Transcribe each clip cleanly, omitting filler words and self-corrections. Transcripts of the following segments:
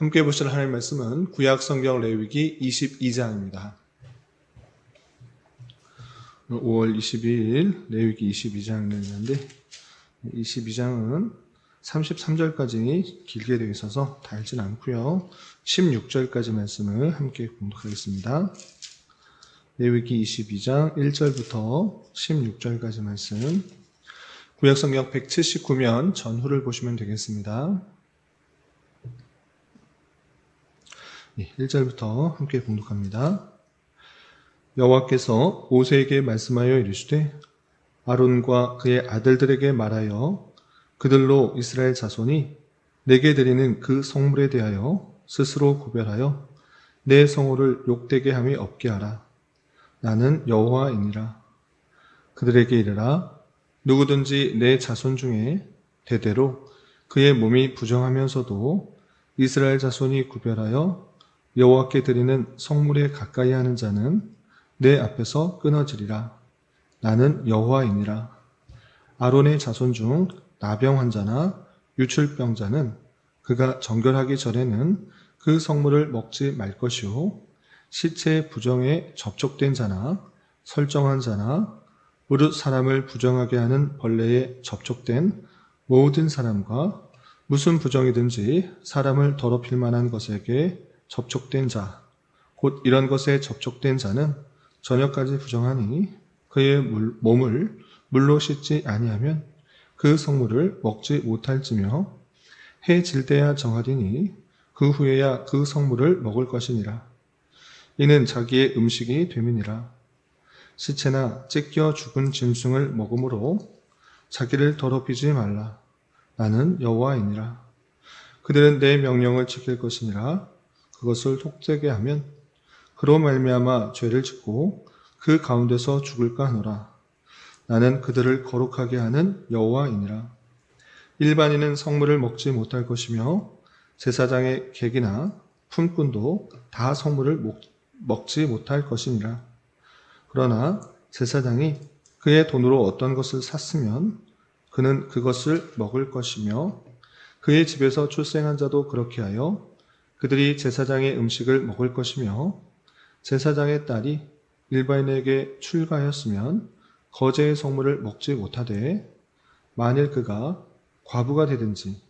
함께 보실 하나님의 말씀은 구약성경 레위기 22장입니다. 5월 22일 레위기 22장을 있는데 22장은 33절까지 길게 되어 있어서 다 읽진 않고요. 16절까지 말씀을 함께 공독하겠습니다. 레위기 22장 1절부터 16절까지 말씀, 구약성경 179면 전후를 보시면 되겠습니다. 1절부터 함께 공독합니다. 여호와께서 모세에게 말씀하여 이르시되 아론과 그의 아들들에게 말하여 그들로 이스라엘 자손이 내게 드리는 그 성물에 대하여 스스로 구별하여 내 성호를 욕되게 함이 없게 하라. 나는 여호와이니라. 그들에게 이르라. 누구든지 내 자손 중에 대대로 그의 몸이 부정하면서도 이스라엘 자손이 구별하여 여호와께 드리는 성물에 가까이 하는 자는 내 앞에서 끊어지리라. 나는 여호와이니라. 아론의 자손 중 나병 환자나 유출병자는 그가 정결하기 전에는 그 성물을 먹지 말 것이요, 시체 부정에 접촉된 자나 설정한 자나 무릇 사람을 부정하게 하는 벌레에 접촉된 모든 사람과 무슨 부정이든지 사람을 더럽힐 만한 것에게 접촉된 자, 곧 이런 것에 접촉된 자는 저녁까지 부정하니 그의 몸을 물로 씻지 아니하면 그 성물을 먹지 못할지며 해 질 때야 정하리니 그 후에야 그 성물을 먹을 것이니라. 이는 자기의 음식이 됨이니라. 시체나 찢겨 죽은 짐승을 먹음으로 자기를 더럽히지 말라. 나는 여호와이니라. 그들은 내 명령을 지킬 것이니라. 그것을 속되게 하면 그로 말미암아 죄를 짓고 그 가운데서 죽을까 하노라. 나는 그들을 거룩하게 하는 여호와이니라. 일반인은 성물을 먹지 못할 것이며 제사장의 객이나 품꾼도 다 성물을 먹지 못할 것이니라. 그러나 제사장이 그의 돈으로 어떤 것을 샀으면 그는 그것을 먹을 것이며 그의 집에서 출생한 자도 그렇게 하여 그들이 제사장의 음식을 먹을 것이며 제사장의 딸이 일반인에게 출가하였으면 거제의 성물을 먹지 못하되 만일 그가 과부가 되든지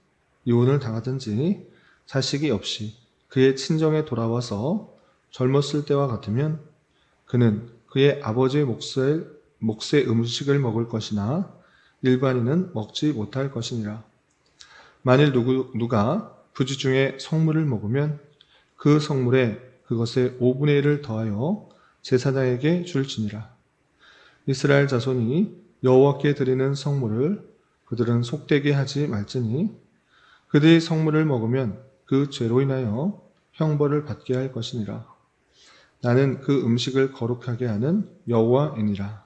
이혼을 당하든지 자식이 없이 그의 친정에 돌아와서 젊었을 때와 같으면 그는 그의 아버지의 몫의 음식을 먹을 것이나 일반인은 먹지 못할 것이니라. 만일 누가 부지 중에 성물을 먹으면 그 성물에 그것의 5분의 1을 더하여 제사장에게 줄지니라. 이스라엘 자손이 여호와께 드리는 성물을 그들은 속되게 하지 말지니 그들이 성물을 먹으면 그 죄로 인하여 형벌을 받게 할 것이니라. 나는 그 음식을 거룩하게 하는 여호와이니라.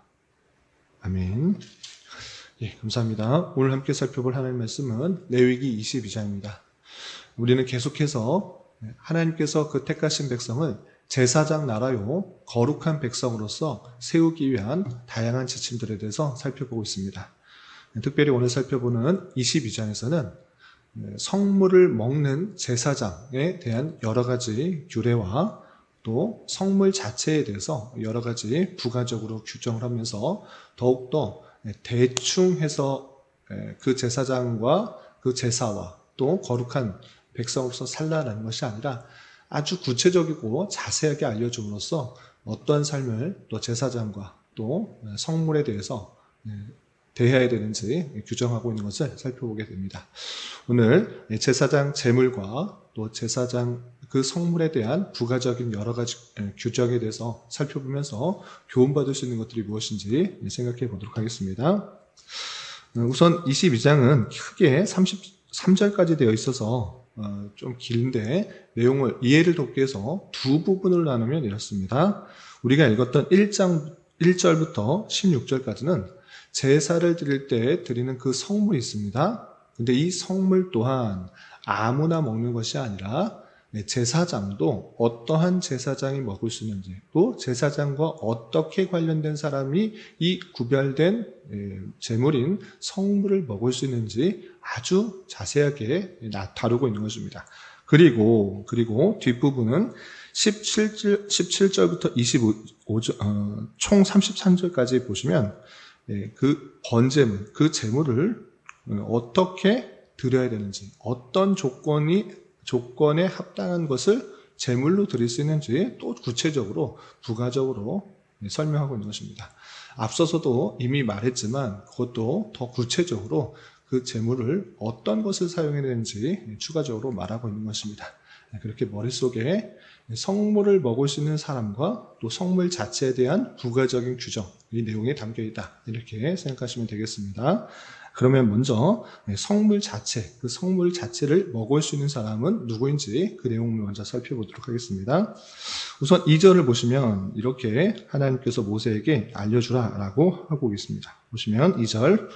아멘. 감사합니다. 오늘 함께 살펴볼 하나님의 말씀은 레위기 22장입니다. 우리는 계속해서 하나님께서 그 택하신 백성을 제사장 나라요 거룩한 백성으로서 세우기 위한 다양한 지침들에 대해서 살펴보고 있습니다. 특별히 오늘 살펴보는 22장에서는 성물을 먹는 제사장에 대한 여러 가지 규례와 또 성물 자체에 대해서 여러 가지 부가적으로 규정을 하면서 더욱더 대충 해서 그 제사장과 그 제사와 또 거룩한 백성으로서 살라는 것이 아니라 아주 구체적이고 자세하게 알려줌으로써 어떠한 삶을 또 제사장과 또 성물에 대해서 대해야 되는지 규정하고 있는 것을 살펴보게 됩니다. 오늘 제사장 제물과 또 제사장 그 성물에 대한 부가적인 여러 가지 규정에 대해서 살펴보면서 교훈받을 수 있는 것들이 무엇인지 생각해 보도록 하겠습니다. 우선 22장은 크게 33절까지 되어 있어서 좀 긴데 내용을 이해를 돕기 위해서 두 부분으로 나누면 이렇습니다. 우리가 읽었던 1절부터 16절까지는 제사를 드릴 때 드리는 그 성물이 있습니다. 근데 이 성물 또한 아무나 먹는 것이 아니라 제사장도 어떠한 제사장이 먹을 수 있는지, 또 제사장과 어떻게 관련된 사람이 이 구별된 제물인 성물을 먹을 수 있는지 아주 자세하게 다루고 있는 것입니다. 그리고 뒷부분은 17절부터 25절, 총 33절까지 보시면 그 번제물, 그 제물을 어떻게 드려야 되는지, 어떤 조건에 합당한 것을 제물로 드릴 수 있는지 또 구체적으로, 부가적으로 설명하고 있는 것입니다. 앞서서도 이미 말했지만 그것도 더 구체적으로 그 제물을 어떤 것을 사용해야 되는지 추가적으로 말하고 있는 것입니다. 그렇게 머릿속에 성물을 먹을 수 있는 사람과 또 성물 자체에 대한 부가적인 규정, 이 내용이 담겨 있다. 이렇게 생각하시면 되겠습니다. 그러면 먼저 성물 자체, 그 성물 자체를 먹을 수 있는 사람은 누구인지 그 내용을 먼저 살펴보도록 하겠습니다. 우선 2절을 보시면 이렇게 하나님께서 모세에게 알려주라 라고 하고 있습니다. 보시면 2절,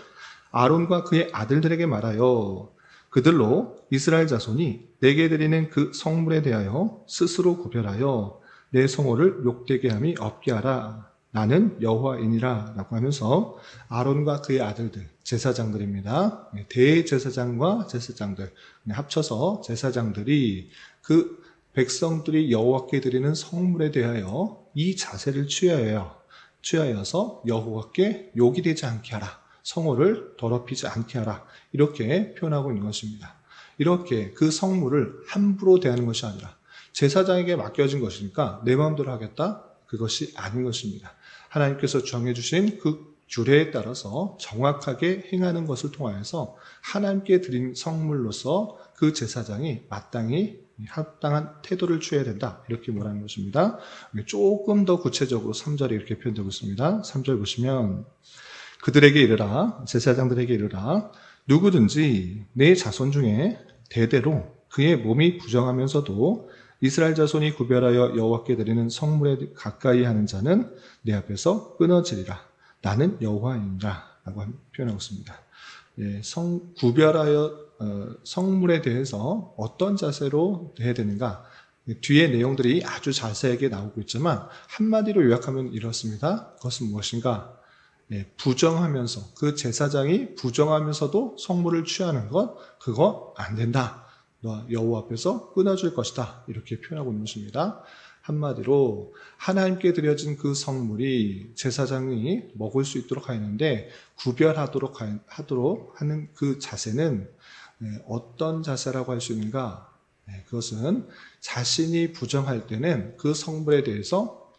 아론과 그의 아들들에게 말하여 그들로 이스라엘 자손이 내게 드리는 그 성물에 대하여 스스로 구별하여 내 성호를 욕되게 함이 없게 하라. 나는 여호와이니라 라고 하면서 아론과 그의 아들들, 제사장들입니다. 대제사장과 제사장들 합쳐서 제사장들이 그 백성들이 여호와께 드리는 성물에 대하여 이 자세를 취하여서 여호와께 욕이 되지 않게 하라. 성호를 더럽히지 않게 하라. 이렇게 표현하고 있는 것입니다. 이렇게 그 성물을 함부로 대하는 것이 아니라 제사장에게 맡겨진 것이니까 내 마음대로 하겠다? 그것이 아닌 것입니다. 하나님께서 정해주신 그 규례에 따라서 정확하게 행하는 것을 통하여서 하나님께 드린 성물로서 그 제사장이 마땅히 합당한 태도를 취해야 된다. 이렇게 말하는 것입니다. 조금 더 구체적으로 3절에 이렇게 표현되고 있습니다. 3절 보시면 그들에게 이르라, 제사장들에게 이르라, 누구든지 내 자손 중에 대대로 그의 몸이 부정하면서도 이스라엘 자손이 구별하여 여호와께 드리는 성물에 가까이 하는 자는 내 앞에서 끊어지리라. 나는 여호와이니라 라고 표현하고 있습니다. 구별하여 성물에 대해서 어떤 자세로 해야 되는가, 뒤에 내용들이 아주 자세하게 나오고 있지만 한마디로 요약하면 이렇습니다. 그것은 무엇인가? 부정하면서, 그 제사장이 부정하면서도 성물을 취하는 것, 그거 안 된다. 너 여호와 앞에서 끊어줄 것이다. 이렇게 표현하고 있는 것입니다. 한마디로 하나님께 드려진 그 성물이 제사장이 먹을 수 있도록 하였는데 구별하도록 하는 그 자세는 어떤 자세라고 할 수 있는가? 그것은 자신이 부정할 때는 그 성물에 대해서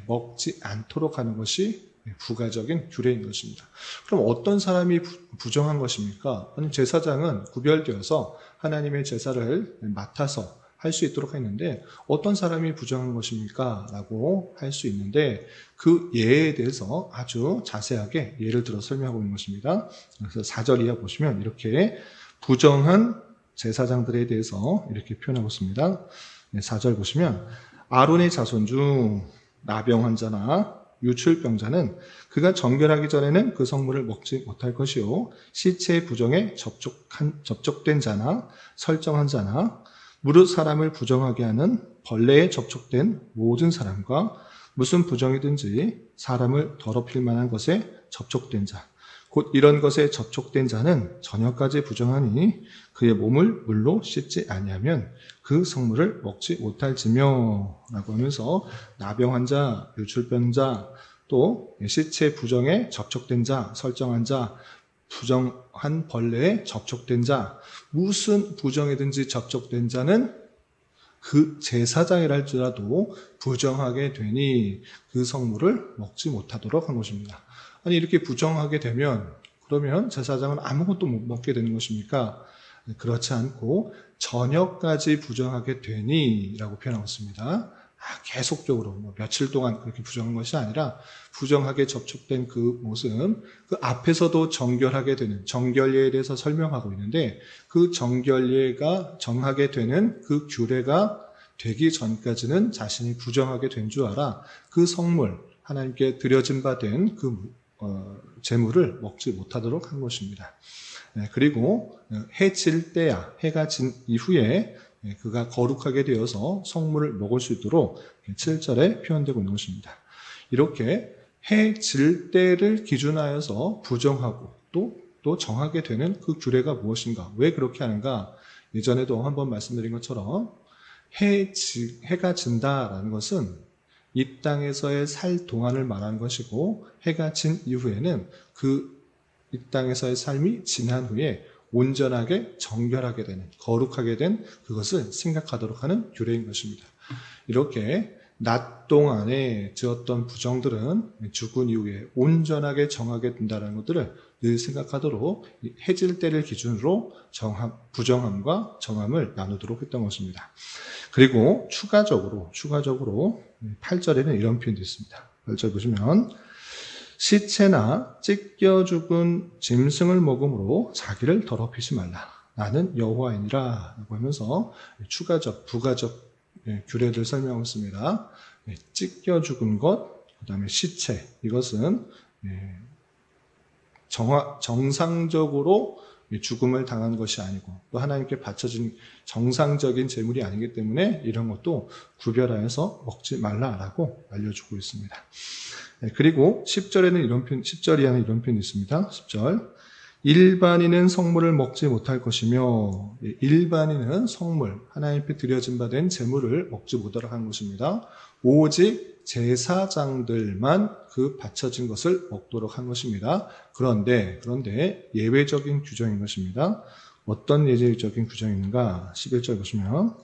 먹지 않도록 하는 것이 부가적인 규례인 것입니다. 그럼 어떤 사람이 부정한 것입니까? 아니, 제사장은 구별되어서 하나님의 제사를 맡아서 할 수 있도록 했는데 어떤 사람이 부정한 것입니까? 라고 할 수 있는데 그 예에 대해서 아주 자세하게 예를 들어 설명하고 있는 것입니다. 그래서 4절 이하 보시면 이렇게 부정한 제사장들에 대해서 이렇게 표현하고 있습니다. 4절 보시면 아론의 자손 중 나병 환자나 유출병자는 그가 정결하기 전에는 그 성물을 먹지 못할 것이요, 시체 부정에 접촉된 자나 설정한 자나 무릇 사람을 부정하게 하는 벌레에 접촉된 모든 사람과 무슨 부정이든지 사람을 더럽힐 만한 것에 접촉된 자, 곧 이런 것에 접촉된 자는 저녁까지 부정하니 그의 몸을 물로 씻지 아니하면 그 성물을 먹지 못할지며 라고 하면서 나병 환자, 유출병자, 또 시체 부정에 접촉된 자, 설정한 자, 부정한 벌레에 접촉된 자, 무슨 부정이든지 접촉된 자는 그 제사장이라 할지라도 부정하게 되니 그 성물을 먹지 못하도록 한 것입니다. 아니, 이렇게 부정하게 되면 그러면 제사장은 아무것도 못 먹게 되는 것입니까? 그렇지 않고 저녁까지 부정하게 되니 라고 표현하고 있습니다. 계속적으로 며칠 동안 그렇게 부정한 것이 아니라 부정하게 접촉된 그 모습, 그 앞에서도 정결하게 되는 정결예에 대해서 설명하고 있는데 그 정결예가 정하게 되는 그 규례가 되기 전까지는 자신이 부정하게 된 줄 알아 그 성물, 하나님께 드려진 바 된 그 제물을 먹지 못하도록 한 것입니다. 그리고 해 질 때야, 해가 진 이후에 그가 거룩하게 되어서 성물을 먹을 수 있도록 7절에 표현되고 있는 것입니다. 이렇게 해 질 때를 기준하여서 부정하고 또 정하게 되는 그 규례가 무엇인가? 왜 그렇게 하는가? 예전에도 한번 말씀드린 것처럼 해가 진다라는 것은 이 땅에서의 살 동안을 말하는 것이고, 해가 진 이후에는 이 땅에서의 삶이 지난 후에 온전하게 정결하게 되는, 거룩하게 된 그것을 생각하도록 하는 규례인 것입니다. 이렇게 낮 동안에 지었던 부정들은 죽은 이후에 온전하게 정하게 된다는 것들을 늘 생각하도록 해질 때를 기준으로 부정함과 정함을 나누도록 했던 것입니다. 그리고 추가적으로 8절에는 이런 표현이 있습니다. 8절 보시면 시체나 찢겨 죽은 짐승을 먹음으로 자기를 더럽히지 말라. 나는 여호와이니라 라고 하면서 부가적 규례를 설명하고 있습니다. 찢겨 죽은 것, 그 다음에 시체, 이것은 정상적으로 죽음을 당한 것이 아니고 또 하나님께 바쳐진 정상적인 제물이 아니기 때문에 이런 것도 구별하여서 먹지 말라라고 알려주고 있습니다. 그리고 10절 이하는 이런 표현이 있습니다. 10절. 일반인은 성물을 먹지 못할 것이며, 일반인은 성물, 하나님 앞에 드려진 바 된 제물을 먹지 못하도록 한 것입니다. 오직 제사장들만 그 바쳐진 것을 먹도록 한 것입니다. 그런데 예외적인 규정인 것입니다. 어떤 예외적인 규정이 있는가? 11절 보시면,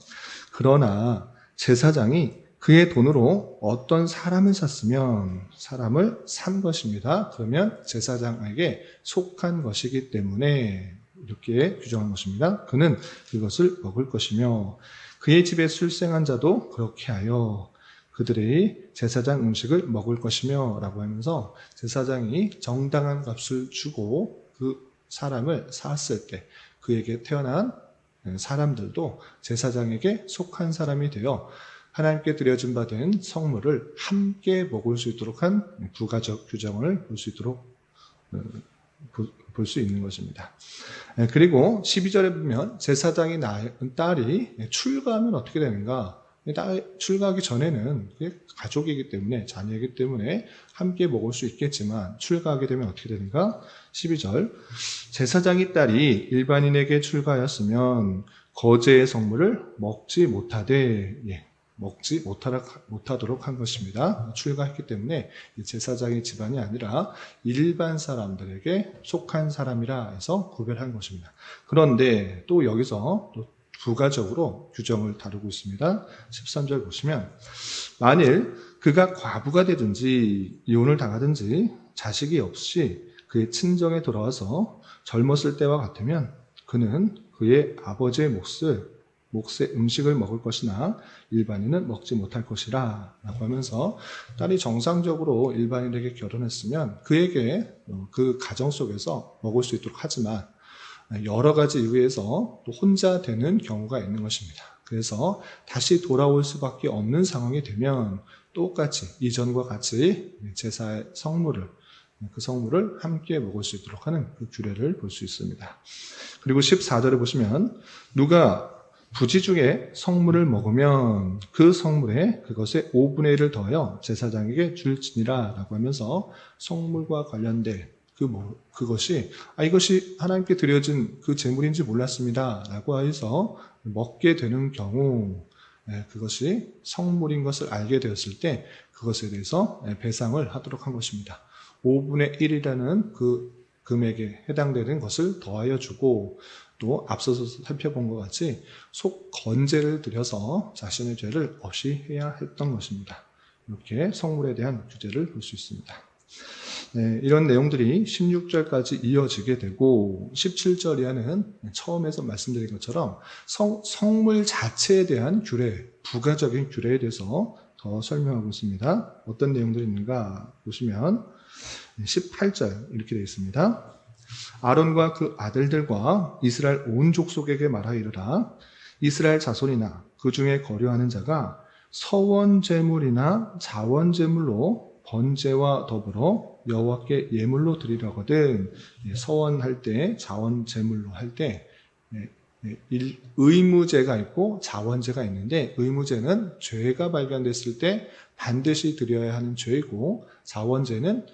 그러나 제사장이 그의 돈으로 어떤 사람을 샀으면 사람을 산 것입니다. 그러면 제사장에게 속한 것이기 때문에 이렇게 규정한 것입니다. 그는 그것을 먹을 것이며 그의 집에 출생한 자도 그렇게 하여 그들의 제사장 음식을 먹을 것이며 라고 하면서 제사장이 정당한 값을 주고 그 사람을 샀을 때 그에게 태어난 사람들도 제사장에게 속한 사람이 되어 하나님께 드려진 바 된 성물을 함께 먹을 수 있도록 한 부가적 규정을 볼 수 있는 것입니다. 그리고 12절에 보면 제사장이 낳은 딸이 출가하면 어떻게 되는가? 출가하기 전에는 가족이기 때문에, 자녀이기 때문에 함께 먹을 수 있겠지만 출가하게 되면 어떻게 되는가? 12절. 제사장의 딸이 일반인에게 출가하였으면 거제의 성물을 먹지 못하도록 한 것입니다. 출가했기 때문에 제사장의 집안이 아니라 일반 사람들에게 속한 사람이라 해서 구별한 것입니다. 그런데 또 여기서 또 부가적으로 규정을 다루고 있습니다. 13절 보시면 만일 그가 과부가 되든지 이혼을 당하든지 자식이 없이 그의 친정에 돌아와서 젊었을 때와 같으면 그는 그의 아버지의 몫의 음식을 먹을 것이나 일반인은 먹지 못할 것이라 라고 하면서 딸이 정상적으로 일반인에게 결혼했으면 그에게 그 가정 속에서 먹을 수 있도록 하지만 여러 가지 이유에서 또 혼자 되는 경우가 있는 것입니다. 그래서 다시 돌아올 수밖에 없는 상황이 되면 똑같이 이전과 같이 제사의 그 성물을 함께 먹을 수 있도록 하는 그 규례를 볼 수 있습니다. 그리고 14절에 보시면 누가 부지 중에 성물을 먹으면 그 성물에 그것의 5분의 1을 더하여 제사장에게 줄지니라 라고 하면서 성물과 관련된 그것이 이것이 하나님께 드려진 그 제물인지 몰랐습니다 라고 해서 먹게 되는 경우 그것이 성물인 것을 알게 되었을 때 그것에 대해서 배상을 하도록 한 것입니다. 5분의 1이라는 그 금액에 해당되는 것을 더하여 주고 또 앞서서 살펴본 것 같이 속 건제를 드려서 자신의 죄를 없이 해야 했던 것입니다. 이렇게 성물에 대한 규제를 볼 수 있습니다. 이런 내용들이 16절까지 이어지게 되고 17절 이하는 처음에서 말씀드린 것처럼 성물 자체에 대한 규례, 부가적인 규례에 대해서 더 설명하고 있습니다. 어떤 내용들이 있는가 보시면 18절 이렇게 되어 있습니다. 아론과 그 아들들과 이스라엘 온 족속에게 말하이르라. 이스라엘 자손이나 그 중에 거류하는 자가 서원 제물이나 자원 제물로 번제와 더불어 여호와께 예물로 드리려거든. 서원할 때, 자원 제물로 할 때 의무제가 있고 자원제가 있는데 의무제는 죄가 발견됐을 때 반드시 드려야 하는 죄이고 자원제는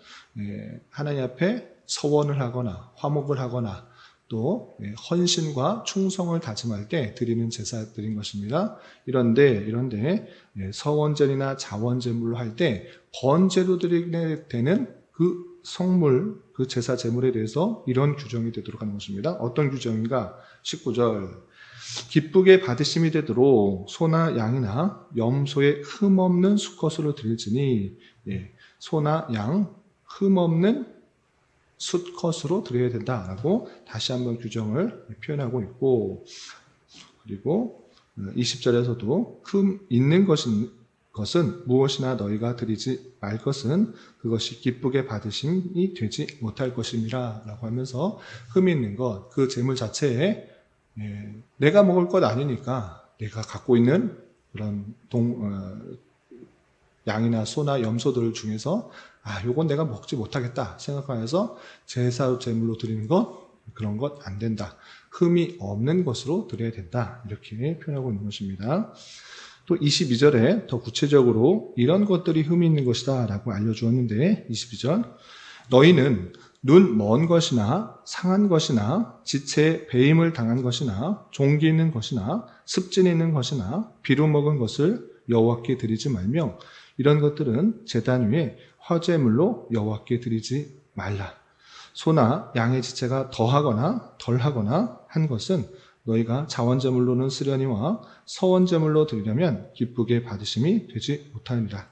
하나님 앞에 서원을 하거나 화목을 하거나 또 헌신과 충성을 다짐할 때 드리는 제사들인 것입니다. 이런데 서원제나 자원제물로 할 때 번제로 드리게 되는 그 성물, 그 제사 제물에 대해서 이런 규정이 되도록 하는 것입니다. 어떤 규정인가? 19절 기쁘게 받으심이 되도록 소나 양이나 염소의 흠없는 수컷으로 드릴지니 소나 양 흠없는 수컷으로 드려야 된다라고 다시 한번 규정을 표현하고 있고, 그리고 20절에서도 흠 있는 것은 무엇이나 너희가 드리지 말 것은 그것이 기쁘게 받으심이 되지 못할 것임이라 라고 하면서 흠 있는 것, 그 재물 자체에 내가 먹을 것 아니니까 내가 갖고 있는 그런 양이나 소나 염소들 중에서 요건 내가 먹지 못하겠다 생각하여서 제사 제물로 드리는 것, 그런 것 안 된다. 흠이 없는 것으로 드려야 된다. 이렇게 표현하고 있는 것입니다. 또 22절에 더 구체적으로 이런 것들이 흠이 있는 것이다 라고 알려주었는데 22절 너희는 눈 먼 것이나 상한 것이나 지체에 배임을 당한 것이나 종기 있는 것이나 습진 있는 것이나 비루 먹은 것을 여호와께 드리지 말며 이런 것들은 제단 위에 화제물로 여호와께 드리지 말라. 소나 양의 지체가 더하거나 덜하거나 한 것은 너희가 자원제물로는 쓰려니와 서원제물로 드리려면 기쁘게 받으심이 되지 못하니라.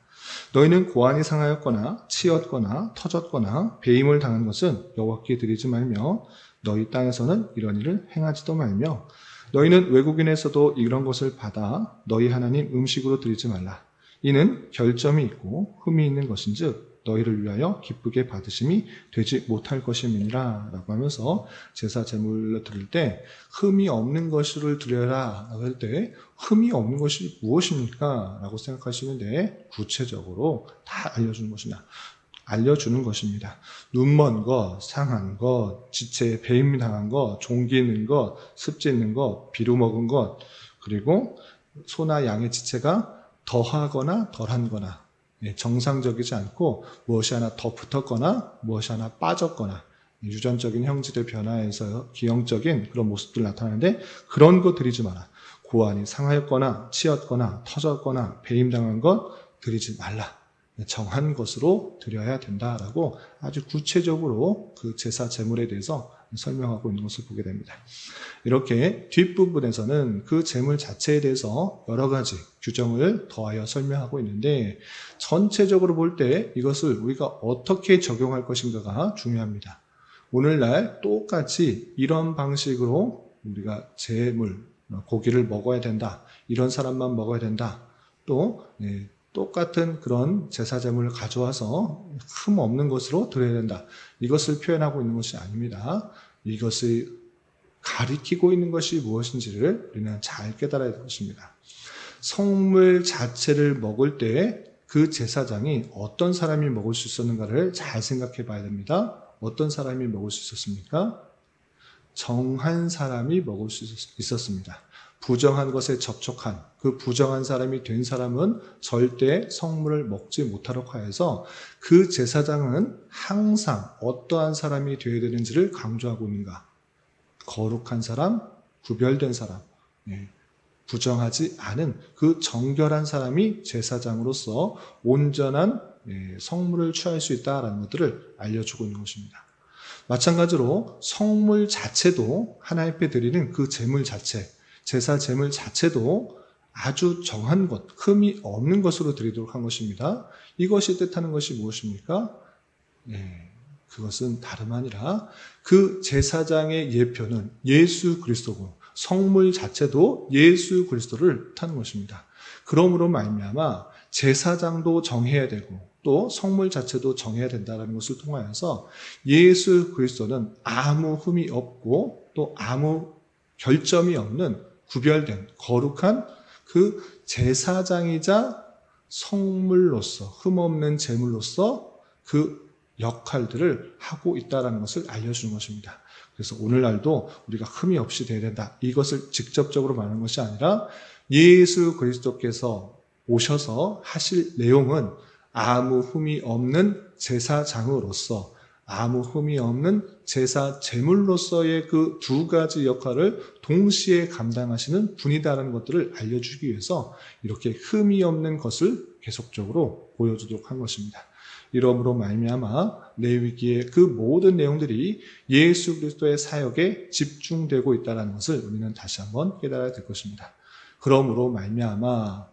너희는 고안이 상하였거나 치였거나 터졌거나 배임을 당한 것은 여호와께 드리지 말며 너희 땅에서는 이런 일을 행하지도 말며 너희는 외국인에서도 이런 것을 받아 너희 하나님 음식으로 드리지 말라. 이는 결점이 있고 흠이 있는 것인즉 너희를 위하여 기쁘게 받으심이 되지 못할 것임이니라 라고 하면서 제사 제물을 드릴 때 흠이 없는 것을 드려라 라고 할 때 흠이 없는 것이 무엇입니까? 라고 생각하시는데 구체적으로 다 알려주는 것입니다. 눈먼 것, 상한 것, 지체에 배임 당한 것, 종기 있는 것, 습지 있는 것, 비루 먹은 것, 그리고 소나 양의 지체가 더하거나 덜한거나 정상적이지 않고 무엇이 하나 더 붙었거나 무엇이 하나 빠졌거나 유전적인 형질의 변화에서 기형적인 그런 모습들 나타나는데 그런 거 드리지 마라. 고안이 상하였거나 치였거나 터졌거나 배임당한 것 드리지 말라. 정한 것으로 드려야 된다라고 아주 구체적으로 그 제사 제물에 대해서 설명하고 있는 것을 보게 됩니다. 이렇게 뒷부분에서는 그 제물 자체에 대해서 여러 가지 규정을 더하여 설명하고 있는데 전체적으로 볼 때 이것을 우리가 어떻게 적용할 것인가가 중요합니다. 오늘날 똑같이 이런 방식으로 우리가 제물, 고기를 먹어야 된다. 이런 사람만 먹어야 된다. 또 똑같은 그런 제사 제물을 가져와서 흠 없는 것으로 드려야 된다. 이것을 표현하고 있는 것이 아닙니다. 이것을 가리키고 있는 것이 무엇인지를 우리는 잘 깨달아야 될 것입니다. 성물 자체를 먹을 때 그 제사장이 어떤 사람이 먹을 수 있었는가를 잘 생각해 봐야 됩니다. 어떤 사람이 먹을 수 있었습니까? 정한 사람이 먹을 수 있었습니다. 부정한 것에 접촉한 그 부정한 사람이 된 사람은 절대 성물을 먹지 못하도록 하여서 그 제사장은 항상 어떠한 사람이 되어야 되는지를 강조하고 있는가? 거룩한 사람, 구별된 사람, 부정하지 않은 그 정결한 사람이 제사장으로서 온전한 성물을 취할 수 있다는 것들을 알려주고 있는 것입니다. 마찬가지로 성물 자체도 하나님 앞에 드리는 그 제물 자체, 제사 제물 자체도 아주 정한 것, 흠이 없는 것으로 드리도록 한 것입니다. 이것이 뜻하는 것이 무엇입니까? 그것은 다름 아니라 그 제사장의 예표는 예수 그리스도고 성물 자체도 예수 그리스도를 뜻하는 것입니다. 그러므로 말미암아 제사장도 정해야 되고 또 성물 자체도 정해야 된다는 것을 통하여서 예수 그리스도는 아무 흠이 없고 또 아무 결점이 없는 구별된 거룩한 그 제사장이자 성물로서 흠없는 제물로서 그 역할들을 하고 있다는 것을 알려주는 것입니다. 그래서 오늘날도 우리가 흠이 없이 돼야 된다. 이것을 직접적으로 말하는 것이 아니라 예수 그리스도께서 오셔서 하실 내용은 아무 흠이 없는 제사장으로서 아무 흠이 없는 제사 제물로서의 그 두 가지 역할을 동시에 감당하시는 분이다라는 것들을 알려주기 위해서 이렇게 흠이 없는 것을 계속적으로 보여주도록 한 것입니다. 이러므로 말미암아 레위기의 그 모든 내용들이 예수 그리스도의 사역에 집중되고 있다는 것을 우리는 다시 한번 깨달아야 될 것입니다. 그러므로 말미암아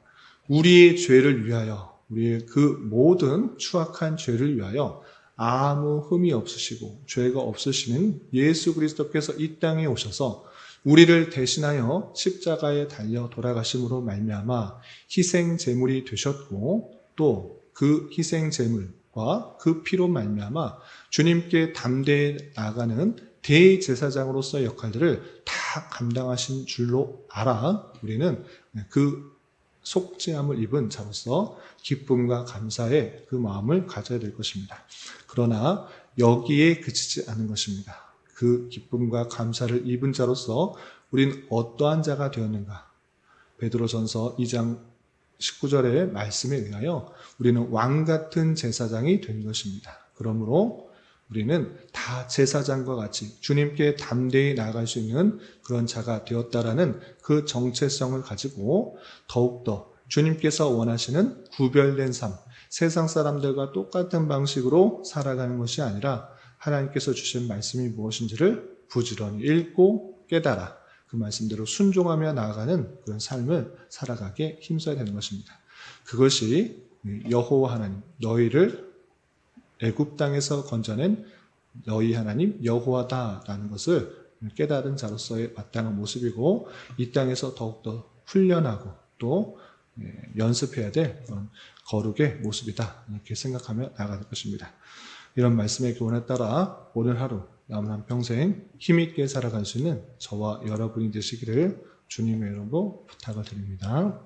우리의 죄를 위하여, 우리의 그 모든 추악한 죄를 위하여 아무 흠이 없으시고 죄가 없으시는 예수 그리스도께서 이 땅에 오셔서 우리를 대신하여 십자가에 달려 돌아가심으로 말미암아 희생 제물이 되셨고, 또 그 희생 제물과 그 피로 말미암아 주님께 담대해 나아가는 대제사장으로서의 역할들을 다 감당하신 줄로 알아 우리는 그 속죄함을 입은 자로서 기쁨과 감사의 그 마음을 가져야 될 것입니다. 그러나 여기에 그치지 않은 것입니다. 그 기쁨과 감사를 입은 자로서 우린 어떠한 자가 되었는가? 베드로전서 2장 19절의 말씀에 의하여 우리는 왕같은 제사장이 된 것입니다. 그러므로 우리는 다 제사장과 같이 주님께 담대히 나아갈 수 있는 그런 자가 되었다라는 그 정체성을 가지고 더욱더 주님께서 원하시는 구별된 삶, 세상 사람들과 똑같은 방식으로 살아가는 것이 아니라 하나님께서 주신 말씀이 무엇인지를 부지런히 읽고 깨달아 그 말씀대로 순종하며 나아가는 그런 삶을 살아가게 힘써야 되는 것입니다. 그것이 여호와 하나님, 너희를 애굽 땅에서 건져낸 너희 하나님 여호와다라는 것을 깨달은 자로서의 마땅한 모습이고, 이 땅에서 더욱더 훈련하고 또 연습해야 될 그런 거룩의 모습이다, 이렇게 생각하며 나아갈 것입니다. 이런 말씀의 교훈에 따라 오늘 하루 남은 한평생 힘있게 살아갈 수 있는 저와 여러분이 되시기를 주님의 이름으로 부탁을 드립니다.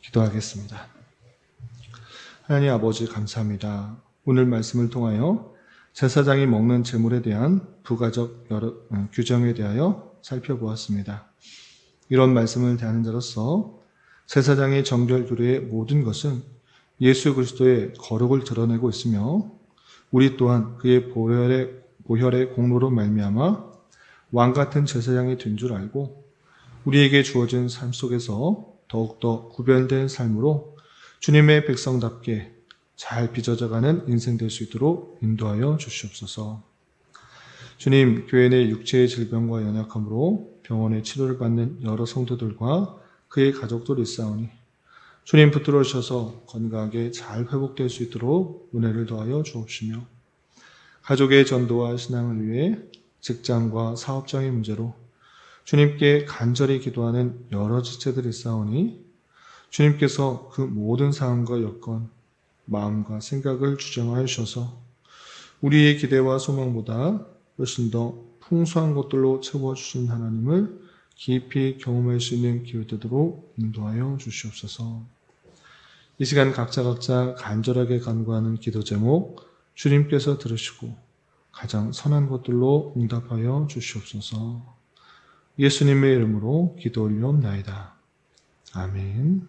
기도하겠습니다. 하나님 아버지 감사합니다. 오늘 말씀을 통하여 제사장이 먹는 제물에 대한 부가적 규정에 대하여 살펴보았습니다. 이런 말씀을 대하는 자로서 제사장의 정결 규례의 모든 것은 예수 그리스도의 거룩을 드러내고 있으며, 우리 또한 그의 보혈의 공로로 말미암아 왕같은 제사장이 된 줄 알고 우리에게 주어진 삶 속에서 더욱더 구별된 삶으로 주님의 백성답게 잘 빚어져가는 인생 될 수 있도록 인도하여 주시옵소서. 주님, 교회 내 육체의 질병과 연약함으로 병원에 치료를 받는 여러 성도들과 그의 가족들이 있사오니 주님 붙들어 주셔서 건강하게 잘 회복될 수 있도록 은혜를 더하여 주옵시며, 가족의 전도와 신앙을 위해 직장과 사업장의 문제로 주님께 간절히 기도하는 여러 지체들이 있사오니 주님께서 그 모든 상황과 여건, 마음과 생각을 주정하여 주셔서 우리의 기대와 소망보다 훨씬 더 풍성한 것들로 채워주신 하나님을 깊이 경험할 수 있는 기회 되도록 인도하여 주시옵소서. 이 시간 각자 간절하게 간구하는 기도 제목 주님께서 들으시고 가장 선한 것들로 응답하여 주시옵소서. 예수님의 이름으로 기도 올리옵나이다. 아멘.